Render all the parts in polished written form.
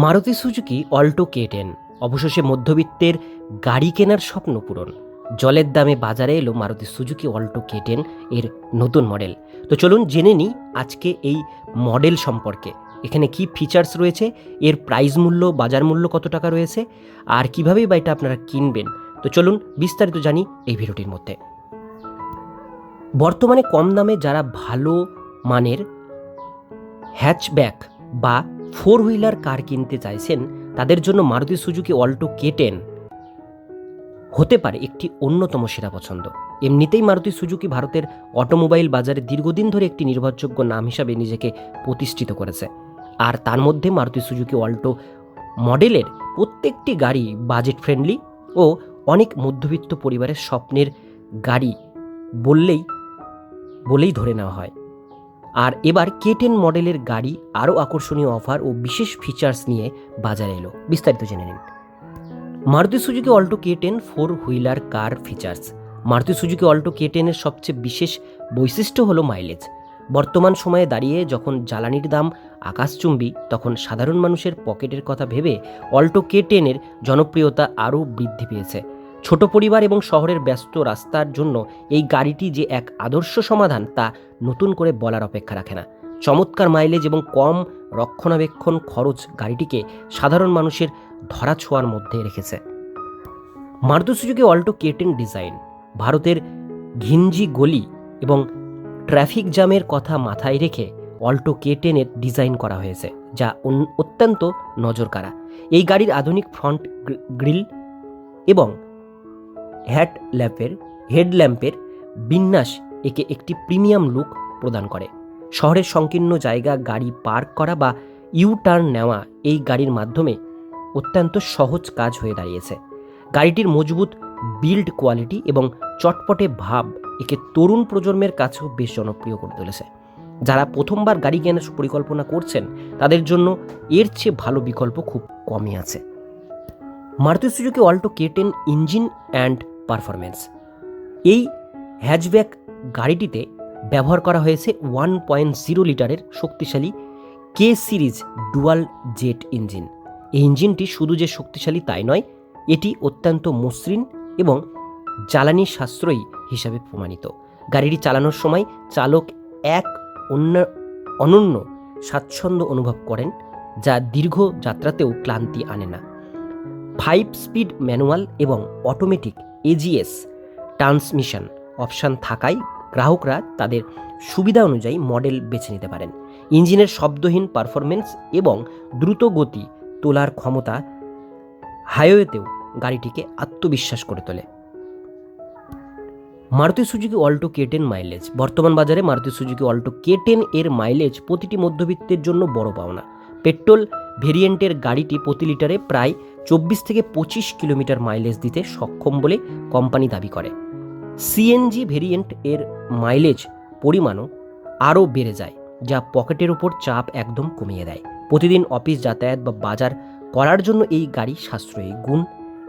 Maruti Suzuki Alto K10 অবশেষে মধ্যবিত্তের গাড়ি কেনার স্বপ্ন পূরণ। জলের দামে বাজারে এলো মারুতি সুজুকি অল্টো K10 এর নতুন মডেল। তো চলুন জেনে নিই আজকে এই মডেল সম্পর্কে। এখানে কি ফিচার্স রয়েছে, এর প্রাইস মূল্য, বাজার মূল্য কত টাকা রয়েছে, আর কীভাবেই বা এটা আপনারা কিনবেন। তো চলুন বিস্তারিত জানি এই ভিডিওটির মধ্যে। বর্তমানে কম দামে যারা ভালো মানের হ্যাচব্যাক বা ফোর হুইলার কার কিনতে চাইছেন, তাদের জন্য মারুতি সুজুকি অল্টো K10 হতে পারে একটি অন্যতম সেরা পছন্দ। এমনিতেই মারুতি সুজুকি ভারতের অটোমোবাইল বাজারে দীর্ঘদিন ধরে একটি নির্ভরযোগ্য নাম হিসাবে নিজেকে প্রতিষ্ঠিত করেছে। আর তার মধ্যে মারুতি সুজুকি অল্টো মডেলের প্রত্যেকটি গাড়ি বাজেট ফ্রেন্ডলি ও অনেক মধ্যবিত্ত পরিবারের স্বপ্নের গাড়ি বলেই ধরে নেওয়া হয়। আর এবার K10 মডেলের গাড়ি আরও আকর্ষণীয় অফার ও বিশেষ ফিচার্স নিয়ে বাজারে এলো। বিস্তারিত জেনে নিন। Maruti Suzuki Alto K10 four wheeler car features. Maruti Suzuki Alto K10 এর সবচেয়ে বিশেষ বৈশিষ্ট্য হলো মাইলেজ। বর্তমান সময়ে দাঁড়িয়ে যখন জ্বালানির দাম আকাশচুম্বী, তখন সাধারণ মানুষের পকেটের কথা ভেবে অল্টো K10 এর জনপ্রিয়তা আরও বৃদ্ধি পেয়েছে। ছোট পরিবার এবং শহরের ব্যস্ত রাস্তার জন্য এই গাড়িটি যে এক আদর্শ সমাধান তা নতুন করে বলার অপেক্ষা রাখে না। চমৎকার মাইলেজ এবং কম রক্ষণাবেক্ষণ খরচ গাড়িটিকে সাধারণ মানুষের ধরাছোঁয়ার মধ্যে রেখেছে। Maruti Suzuki Alto K10 design ভারতের ঘিঞ্জি গলি এবং ট্রাফিক জ্যামের কথা মাথায় রেখে অল্টো K10 এর ডিজাইন করা হয়েছে, যা অত্যন্ত নজরকাড়া। এই গাড়ির আধুনিক ফ্রন্ট গ্রিল এবং হেডল্যাম্পের বিন্যাস একে একটি প্রিমিয়াম লুক প্রদান করে। শহরের সংকীর্ণ জায়গা গাড়ি পার্ক করা বা ইউ টার্ন নেওয়া এই গাড়ির মাধ্যমে অত্যন্ত সহজ কাজ হয়ে দাঁড়িয়েছে। গাড়িটির মজবুত বিল্ড কোয়ালিটি এবং চটপটে ভাব একে তরুণ প্রজন্মের কাছেও বেশ জনপ্রিয় করে তুলেছে। যারা প্রথমবার গাড়ি কেনার পরিকল্পনা করছেন, তাদের জন্য এর চেয়ে ভালো বিকল্প খুব কমই আছে। Maruti Suzuki Alto K10 engine and performance. এই হ্যাচব্যাক গাড়িটিতে ব্যবহার করা হয়েছে 1.0 লিটারের শক্তিশালী K series dual jet engine. এই ইঞ্জিনটি শুধু যে শক্তিশালী তাই নয়, এটি অত্যন্ত মসৃণ এবং জ্বালানি সাশ্রয়ী হিসাবে প্রমাণিত। গাড়িটি চালানোর সময় চালক এক অনন্য স্বাচ্ছন্দ্য অনুভব করেন, যা দীর্ঘ যাত্রাতেও ক্লান্তি আনে না। 5 স্পিড ম্যানুয়াল এবং অটোমেটিক AGS ট্রান্সমিশন অপশান থাকায় গ্রাহকরা তাদের সুবিধা অনুযায়ী মডেল বেছে নিতে পারেন। ইঞ্জিনের শব্দহীন পারফরমেন্স এবং দ্রুত গতি তোলার ক্ষমতা হাইওয়েতেও গাড়িটিকে আত্মবিশ্বাস করে তোলে। Maruti Suzuki Alto K10 mileage. বর্তমান বাজারে মারুতি সুজুকি অল্টো K10 এর মাইলেজ প্রতিটি মধ্যবিত্তের জন্য বড় পাওনা। পেট্রোল ভেরিয়েন্টের গাড়িটি প্রতি লিটারে প্রায় 24 থেকে 25 কিলোমিটার মাইলেজ দিতে সক্ষম বলে কোম্পানি দাবি করে। CNG ভেরিয়েন্ট এর মাইলেজ পরিমাণও আরও বেড়ে যায়, যা পকেটের উপর চাপ একদম কমিয়ে দেয়। প্রতিদিন অফিস যাতায়াত বা বাজার করার জন্য এই গাড়ি সাশ্রয়ী গুণ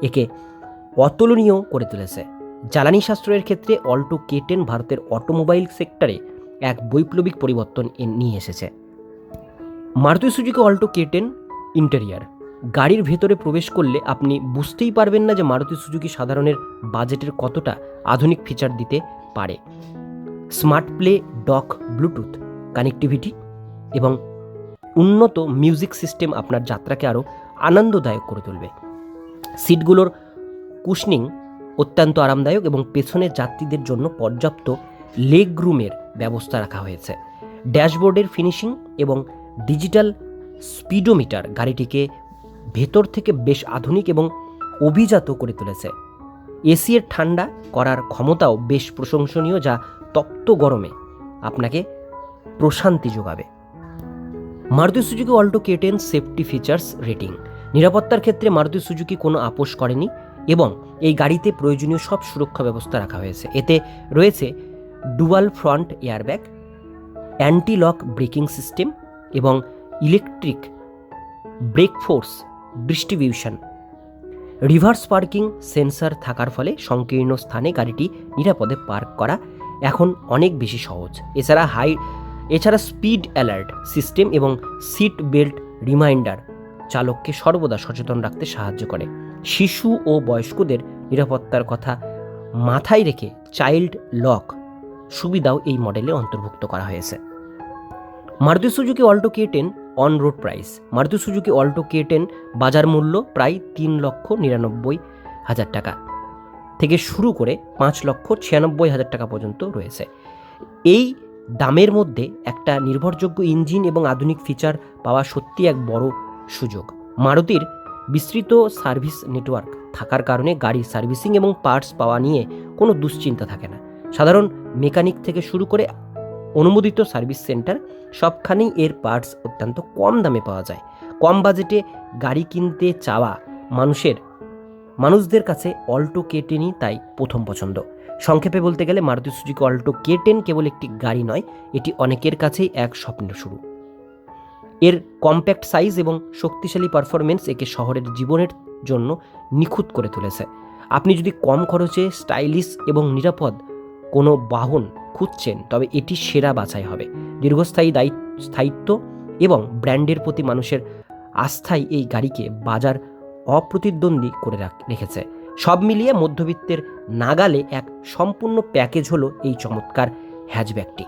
একে অতুলনীয় করে তুলেছে। জ্বালানি সাশ্রয়ের ক্ষেত্রে অল্টো K10 ভারতের অটোমোবাইল সেক্টরে এক বৈপ্লবিক পরিবর্তন নিয়ে এসেছে। Maruti Suzuki Alto K10 interior. গাড়ির ভেতরে প্রবেশ করলে আপনি বুঝতেই পারবেন না যে মারুতি সুজুকি সাধারণের বাজেটের কতটা আধুনিক ফিচার দিতে পারে। Smart play dock, bluetooth connectivity এবং উন্নত মিউজিক সিস্টেম আপনার যাত্রাকে আরও আনন্দদায়ক করে তুলবে। সিটগুলোর কুশনিং অত্যন্ত আরামদায়ক এবং পেছনের যাত্রীদের জন্য পর্যাপ্ত লেগ রুমের ব্যবস্থা রাখা হয়েছে। ড্যাশবোর্ডের ফিনিশিং এবং ডিজিটাল স্পিডোমিটার গাড়িটিকে ভেতর থেকে বেশ আধুনিক এবং অভিজাত করে তুলেছে। এসি এর ঠান্ডা করার ক্ষমতাও বেশ প্রশংসনীয়, যা তপ্ত গরমে আপনাকে প্রশান্তি যোগাবে। Maruti Suzuki Alto K10 safety features rating. নিরাপত্তার ক্ষেত্রে মারুতি সুজুকি কোনো আপোষ করেনি এবং এই গাড়িতে প্রয়োজনীয় সব সুরক্ষা ব্যবস্থা রাখা হয়েছে। এতে রয়েছে dual front airbag, anti lock braking system এবং electric brake force distribution. Reverse parking sensor থাকার ফলে সংকীর্ণ স্থানে গাড়িটি নিরাপদে পার্ক করা এখন অনেক বেশি সহজ। এছাড়া স্পিড অ্যালার্ট সিস্টেম এবং সিট বেল্ট রিমাইন্ডার চালককে সর্বদা সচেতন রাখতে সাহায্য করে। শিশু ও বয়স্কদের নিরাপত্তার কথা মাথায় রেখে চাইল্ড লক সুবিধাও এই মডেলে অন্তর্ভুক্ত করা হয়েছে। Maruti Suzuki Alto K10 on road price. Maruti Suzuki Alto K10 বাজার মূল্য প্রায় 3,99,000 টাকা থেকে শুরু করে 5,96,000 টাকা পর্যন্ত রয়েছে। এই দামের মধ্যে একটা নির্ভরযোগ্য ইঞ্জিন এবং আধুনিক ফিচার পাওয়া সত্যি এক বড় সুযোগ। মারুতির বিস্তৃত সার্ভিস নেটওয়ার্ক থাকার কারণে গাড়ির সার্ভিসিং এবং পার্টস পাওয়া নিয়ে কোনো দুশ্চিন্তা থাকে না। সাধারণ মেকানিক থেকে শুরু করে অনুমোদিত সার্ভিস সেন্টার সবখানেই এর পার্টস অত্যন্ত কম দামে পাওয়া যায়। কম বাজেটে গাড়ি কিনতে চাওয়া মানুষদের কাছে অল্টো K10ই তাই প্রথম পছন্দ। সংক্ষেপে বলতে গেলে মারুতি সুজুকি অল্টো K10 কেবল একটি গাড়ি নয়, এটি অনেকের কাছেই এক স্বপ্নের শুরু। এর কম্প্যাক্ট সাইজ এবং শক্তিশালী পারফরমেন্স একে শহরের জীবনের জন্য নিখুঁত করে তুলেছে। আপনি যদি কম খরচে স্টাইলিশ এবং নিরাপদ কোনো বাহন খুঁজছেন তবে এটি সেরা বাছাই হবে। দীর্ঘস্থায়ী স্থায়িত্ব এবং ব্র্যান্ডের প্রতি মানুষের আস্থাই এই গাড়িকে বাজার অপ্রতিদ্বন্দ্বী করে রেখেছে। সব মিলিয়ে মধ্যবিত্তের নাগালে এক সম্পূর্ণ প্যাকেজ হলো এই চমৎকার হ্যাচব্যাকটি।